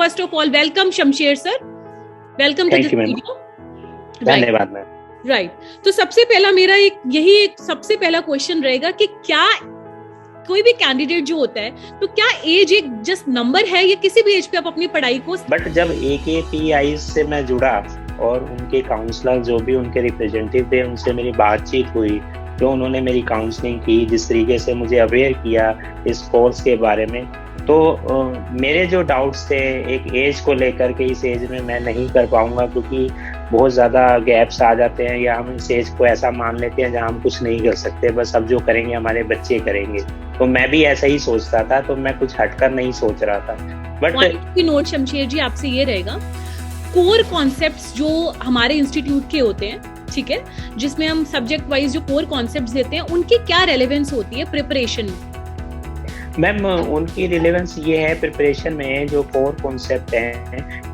first of all, welcome Shamsher sir. Welcome to this video. धन्यवाद ma'am. Right. तो सबसे पहला मेरा एक सबसे पहला क्वेश्चन रहेगा कि क्या कोई भी कैंडिडेट जो होता है तो क्या एज एक जस्ट नंबर है या किसी भी एज पे आप अपनी पढ़ाई को. बट जब AKPI से मैं जुड़ा और उनके काउंसलर जो भी उनके रिप्रेजेंटेटिव थे उनसे मेरी बातचीत हुई, जो उन्होंने मेरी काउंसलिंग की, जिस तरीके से मुझे अवेयर किया इस कोर्स के बारे में, तो मेरे जो डाउट्स थे एक एज को लेकर के, इस एज में मैं नहीं कर पाऊंगा क्योंकि बहुत ज़्यादा गैप्स आ जाते हैं, या हम इस एज को ऐसा मान लेते हैं जहाँ हम कुछ नहीं कर सकते, बस अब जो करेंगे हमारे बच्चे करेंगे. तो मैं भी ऐसा ही सोचता था, तो मैं कुछ हटकर नहीं सोच रहा था. बट नोट शमशेर जी आपसे ये रहेगा, कोर कॉन्सेप्ट्स जो हमारे इंस्टीट्यूट के होते हैं, ठीक है, जिसमें हम सब्जेक्ट वाइज जो कोर कॉन्सेप्ट्स देते हैं, उनकी क्या रेलेवेंस होती है प्रिपरेशन में? मैम उनकी रिलेवेंस ये है प्रिपरेशन में जो कोर कॉन्सेप्ट है,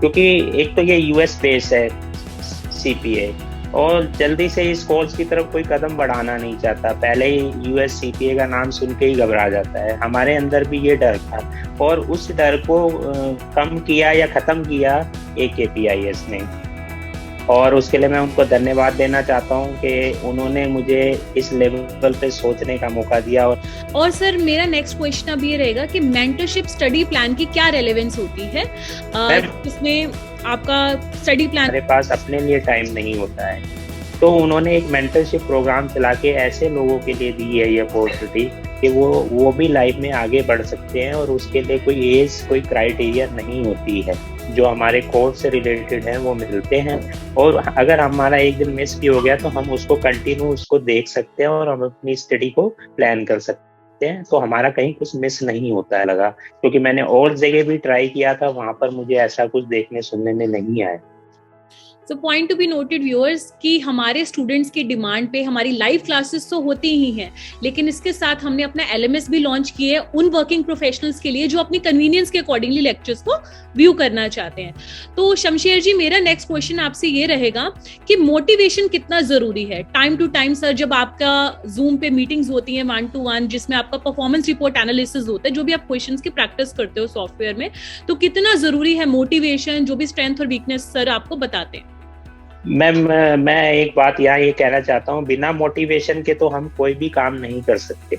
क्योंकि एक तो ये US बेस है CPA, और जल्दी से इस कोर्स की तरफ कोई कदम बढ़ाना नहीं चाहता, पहले ही US CPA का नाम सुन के ही घबरा जाता है. हमारे अंदर भी ये डर था और उस डर को कम किया या खत्म किया AKPIS ने, और उसके लिए मैं उनको धन्यवाद देना चाहता हूं कि उन्होंने मुझे इस लेवल पे सोचने का मौका दिया. और सर मेरा नेक्स्ट क्वेश्चन अब ये रहेगा कि मेंटरशिप स्टडी प्लान की क्या रेलेवेंस होती है, इसमें आपका स्टडी प्लान. मेरे पास अपने लिए टाइम नहीं होता है, तो उन्होंने एक मेंटरशिप प्रोग्राम चला के ऐसे लोगों के लिए दी है ये अपॉर्चुनिटी कि वो भी लाइफ में आगे बढ़ सकते हैं, और उसके लिए कोई एज कोई क्राइटेरिया नहीं होती है. जो हमारे कोर्स से रिलेटेड है वो मिलते हैं, और अगर हमारा एक दिन मिस भी हो गया तो हम उसको कंटिन्यू उसको देख सकते हैं और हम अपनी स्टडी को प्लान कर सकते हैं. तो हमारा कहीं कुछ मिस नहीं होता है लगा, क्योंकि मैंने और जगह भी ट्राई किया था, वहां पर मुझे ऐसा कुछ देखने सुनने में नहीं आया. So point to be noted viewers कि हमारे स्टूडेंट्स की डिमांड पे हमारी लाइव क्लासेस तो होती ही हैं, लेकिन इसके साथ हमने अपना LMS भी लॉन्च किए हैं उन वर्किंग प्रोफेशनल्स के लिए जो अपनी कन्वीनियंस के अकॉर्डिंगली लेक्चर्स को व्यू करना चाहते हैं. तो शमशेर जी मेरा नेक्स्ट क्वेश्चन आपसे ये रहेगा कि मोटिवेशन कितना जरूरी है. टाइम टू टाइम सर जब आपका जूम पे मीटिंग्स होती हैं 1-to-1, जिसमें आपका परफॉर्मेंस रिपोर्ट एनालिसिस होता है, जो भी आप क्वेश्चंस की प्रैक्टिस करते हो सॉफ्टवेयर में, तो कितना जरूरी है मोटिवेशन, जो भी स्ट्रेंथ और वीकनेस सर आपको बताते हैं? मैं एक बात यहाँ ये कहना चाहता हूँ, बिना मोटिवेशन के तो हम कोई भी काम नहीं कर सकते,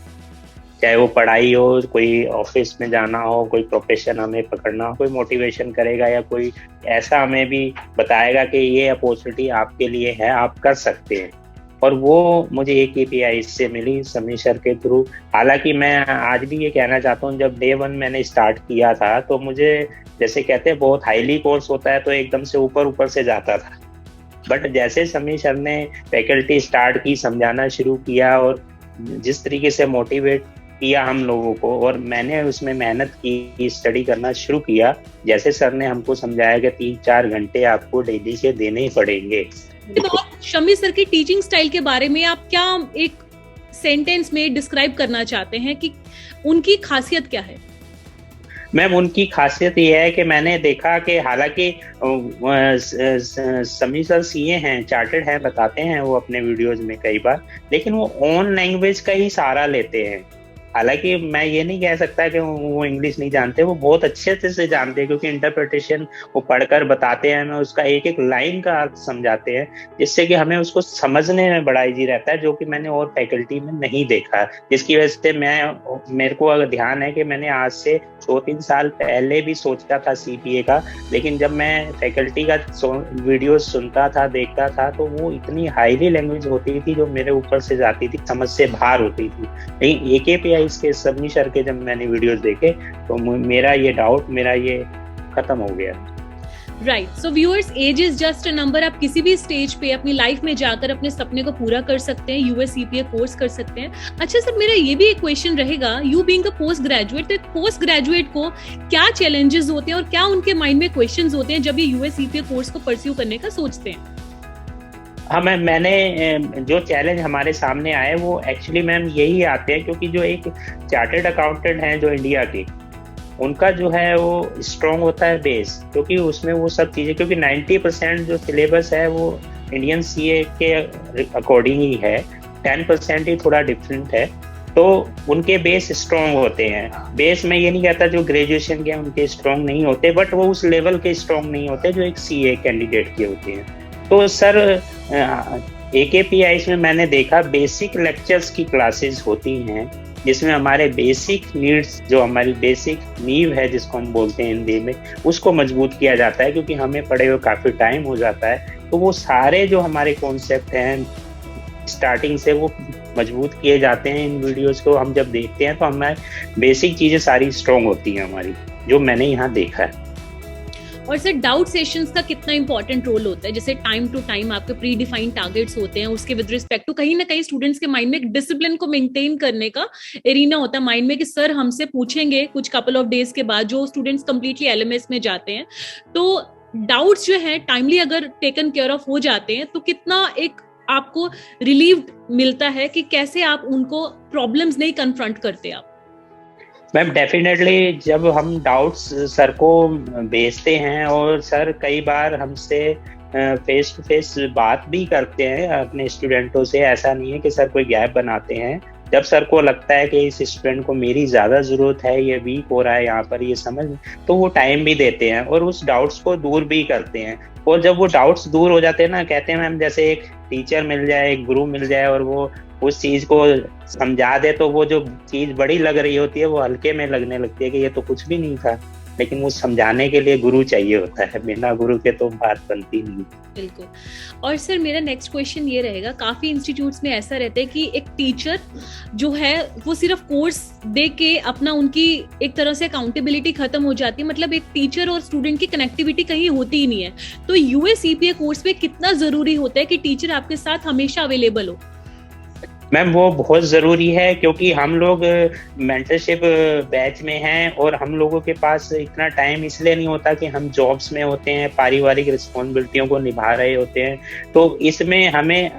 चाहे वो पढ़ाई हो, कोई ऑफिस में जाना हो, कोई प्रोफेशन हमें पकड़ना हो, कोई मोटिवेशन करेगा या कोई ऐसा हमें भी बताएगा कि ये अपॉर्चुनिटी आपके लिए है, आप कर सकते हैं. और वो मुझे AKPI से मिली समीर सर के थ्रू. हालांकि मैं आज भी ये कहना चाहता हूँ, जब Day 1 मैंने स्टार्ट किया था तो मुझे, जैसे कहते हैं बहुत हाईली कोर्स होता है तो एकदम से ऊपर से जाता था, बट जैसे समीर सर ने फैकल्टी स्टार्ट की, समझाना शुरू किया और जिस तरीके से मोटिवेट किया हम लोगों को, और मैंने उसमें मेहनत की, स्टडी करना शुरू किया, जैसे सर ने हमको समझाया कि 3-4 घंटे आपको डेली से देने ही पड़ेंगे. शमी सर की टीचिंग स्टाइल के बारे में आप क्या एक सेंटेंस में डिस्क्राइब करना चाहते हैं कि उनकी खासियत क्या है? मैम उनकी खासियत ये है कि मैंने देखा कि हालांकि समीर सर CA हैं, चार्टर्ड हैं, बताते हैं वो अपने वीडियोज में कई बार, लेकिन वो ओन लैंग्वेज का ही सहारा लेते हैं. हालांकि मैं ये नहीं कह सकता कि वो इंग्लिश नहीं जानते, वो बहुत अच्छे से जानते हैं, क्योंकि इंटरप्रिटेशन वो पढ़कर बताते हैं, हमें उसका एक एक लाइन का अर्थ समझाते हैं, जिससे कि हमें उसको समझने में बड़ा इजी रहता है, जो कि मैंने और फैकल्टी में नहीं देखा. जिसकी वजह से मेरे को अगर ध्यान है कि मैंने आज से 2-3 साल पहले भी सोचा था CPA का, लेकिन जब मैं फैकल्टी का वीडियो सुनता था, देखता था, तो वो इतनी हाईली लैंग्वेज होती थी जो मेरे ऊपर से जाती थी, समझ से बाहर होती थी. लेकिन AKPI इसके समीर सर के जब मैंने वीडियोस देखे तो मेरा ये डाउट खत्म हो गया. Right. So viewers, age is just a number. आप किसी भी स्टेज पे अपनी लाइफ में जाकर अपने सपने को पूरा कर सकते हैं, US CPA कोर्स कर सकते हैं. अच्छा सर, मेरा ये भी एक क्वेश्चन रहेगा, you being a post graduate, तो पोस्ट ग्रेजुएट को क्या चैलेंजेस होते हैं और क्या उनके माइंड में क्वेश्चंस होते हैं जब ये US CPA कोर्स को परस्यू करने का सोचते हैं? हाँ मैम, मैंने जो चैलेंज हमारे सामने आए वो एक्चुअली मैम यही आते हैं, क्योंकि जो एक चार्टर्ड अकाउंटेंट हैं जो इंडिया के, उनका जो है वो स्ट्रॉन्ग होता है बेस, क्योंकि उसमें वो सब चीज़ें, क्योंकि 90% जो सिलेबस है वो इंडियन CA के अकॉर्डिंग ही है, 10% ही थोड़ा डिफरेंट है. तो उनके बेस स्ट्रांग होते हैं। बेस में ये नहीं कहता जो ग्रेजुएशन के उनके स्ट्रांग नहीं होते, बट वो उस लेवल के स्ट्रांग नहीं होते जो एक सीए कैंडिडेट के होते हैं। तो सर AKPIs में मैंने देखा बेसिक लेक्चर्स की क्लासेस होती हैं जिसमें हमारे बेसिक नीड्स, जो हमारी बेसिक नींव है जिसको हम बोलते हैं हिंदी में, उसको मजबूत किया जाता है, क्योंकि हमें पढ़े हुए काफ़ी टाइम हो जाता है। तो वो सारे जो हमारे कॉन्सेप्ट हैं स्टार्टिंग से वो मजबूत किए जाते हैं। इन वीडियोस को हम जब देखते हैं तो हमारी बेसिक चीज़ें सारी स्ट्रॉन्ग होती हैं हमारी, जो मैंने यहाँ देखा है। और सर डाउट सेशंस का कितना इंपॉर्टेंट रोल होता है? जैसे टाइम टू टाइम आपके प्री डिफाइंड टारगेट्स होते हैं, उसके विद रिस्पेक्ट टू कहीं ना कहीं स्टूडेंट्स के माइंड में एक डिसिप्लिन को मेंटेन करने का एरिना होता है माइंड में कि सर हमसे पूछेंगे कुछ कपल ऑफ डेज के बाद, जो स्टूडेंट्स कंप्लीटली LMS में जाते हैं। तो डाउट्स जो है टाइमली अगर टेकन केयर ऑफ हो जाते हैं तो कितना एक आपको रिलीव मिलता है कि कैसे आप उनको प्रॉब्लम्स नहीं कन्फ्रंट करते आप? मैम डेफिनेटली जब हम डाउट्स सर को भेजते हैं और सर कई बार हमसे फेस टू फेस बात भी करते हैं अपने स्टूडेंटों से, ऐसा नहीं है कि सर कोई गैप बनाते हैं। जब सर को लगता है कि इस स्टूडेंट को मेरी ज़्यादा ज़रूरत है, ये वीक हो रहा है यहाँ पर, ये समझ, तो वो टाइम भी देते हैं और उस डाउट्स को दूर भी करते हैं। और जब वो डाउट्स दूर हो जाते हैं ना, कहते हैं मैम जैसे एक टीचर मिल जाए, एक गुरु मिल जाए और वो उस चीज को समझा दे, तो वो जो चीज बड़ी लग रही होती है वो हल्के में लगने लगती है कि ये तो कुछ भी नहीं था। लेकिन वो समझाने के लिए गुरु चाहिए होता है, बिना गुरु के तो बात बनती नहीं। बिल्कुल। और सर मेरा नेक्स्ट क्वेश्चन ये रहेगा, काफी इंस्टीट्यूट्स में ऐसा रहता है कि एक टीचर जो है वो सिर्फ कोर्स दे के अपना, उनकी एक तरह से अकाउंटेबिलिटी खत्म हो जाती है, मतलब एक टीचर और स्टूडेंट की कनेक्टिविटी कहीं होती ही नहीं है। तो US EPA कोर्स में कितना जरूरी होता है कि टीचर आपके साथ हमेशा अवेलेबल हो? मैम वो बहुत ज़रूरी है, क्योंकि हम लोग मेंटरशिप बैच में हैं और हम लोगों के पास इतना टाइम इसलिए नहीं होता कि हम जॉब्स में होते हैं, पारिवारिक रिस्पॉन्सिबिलिटियों को निभा रहे होते हैं। तो इसमें हमें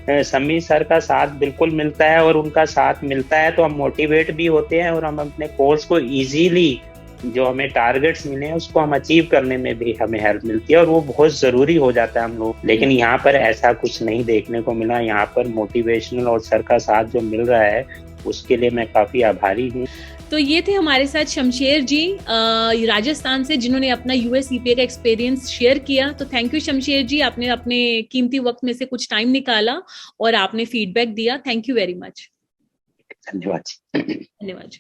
समी सर का साथ बिल्कुल मिलता है और उनका साथ मिलता है तो हम मोटिवेट भी होते हैं और हम अपने कोर्स को ईजीली, जो हमें टारगेट्स मिले हैं उसको हम अचीव करने में भी हमें हेल्प मिलती है और वो बहुत जरूरी हो जाता है हम लोग। लेकिन यहाँ पर ऐसा कुछ नहीं देखने को मिला। यहाँ पर मोटिवेशनल और सर का साथ जो मिल रहा है उसके लिए मैं काफी आभारी हूँ। तो ये थे हमारे साथ शमशेर जी राजस्थान से, जिन्होंने अपना US EPA का एक्सपीरियंस शेयर किया। तो थैंक यू शमशेर जी, आपने अपने कीमती वक्त में से कुछ टाइम निकाला और आपने फीडबैक दिया। Thank you very much. धन्यवाद। धन्यवाद।